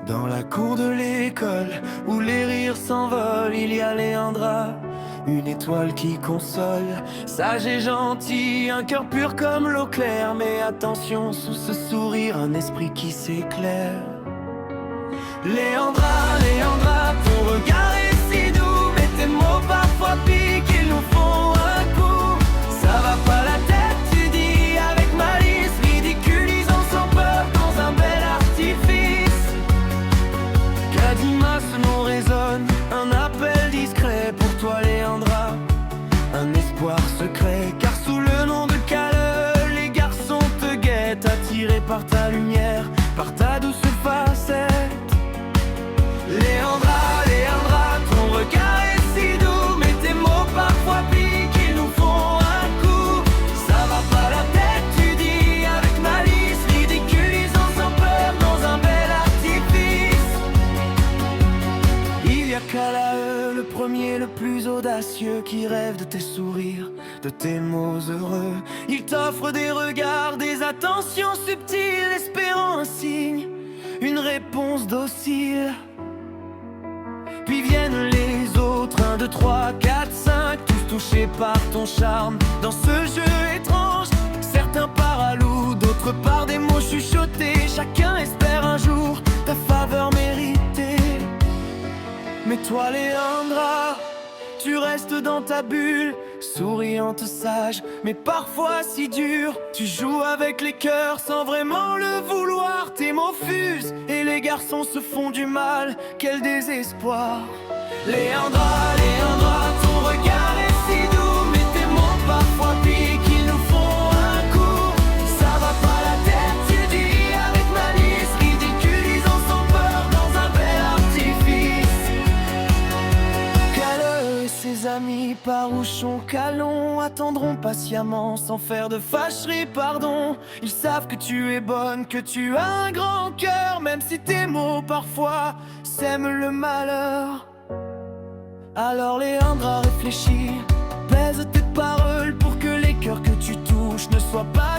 Dans la cour de l'école, où les rires s'envolent, il y a Léandra, une étoile qui console. Sage et gentille, un cœur pur comme l'eau claire. Mais attention, sous ce sourire, un esprit qui s'éclaire. Léandra, Léandra, ton regard est si doux, mais tes mots parfois piquent, ils nous font un coup. Ça va pas la tête, tu dis avec malice, ridiculisant sans peur dans un bel artifice. Kadima, ce nom résonne, un appel discret pour toi Léandra, un espoir secret, car sous le nom de Cale, les garçons te guettent, attirés par ta lumière, par ta douce facette. Léandra, Léandra, ton regard est si doux, mais tes mots parfois piquent, ils nous font un coup. Ça va pas la tête, tu dis avec malice, ridiculisant sans peur dans un bel artifice. Il y a Calae, le premier, le plus audacieux, qui rêve de tes sourires, de tes mots heureux. Il t'offre des regards, des attentions subtiles, espérant un signe, une réponse docile. Puis viennent les autres, 1, 2, 3, 4, 5, tous touchés par ton charme. Dans ce jeu étrange, certains par à loup, d'autres par des mots chuchotés. Chacun espère un jour ta faveur méritée. Mais toi Léandra, tu restes dans ta bulle, souriante, sage, mais parfois si dure. Tu joues avec les cœurs sans vraiment le vouloir. Tes mots fusent et les garçons se font du mal. Quel désespoir. Léandra, Léandra, ton regard est si doux, mais tes mots parfois piquent, ils nous font un coup. Ça va pas la tête, tu dis avec malice, ridiculisant sans peur dans un bel artifice. Cale et ses amis, Parouchon, Calon, attendront patiemment sans faire de fâcherie, pardon. Ils savent que tu es bonne, que tu as un grand cœur, même si tes mots parfois sèment le malheur. Alors Léandra, réfléchis, pèse tes paroles pour que les cœurs que tu touches ne soient pas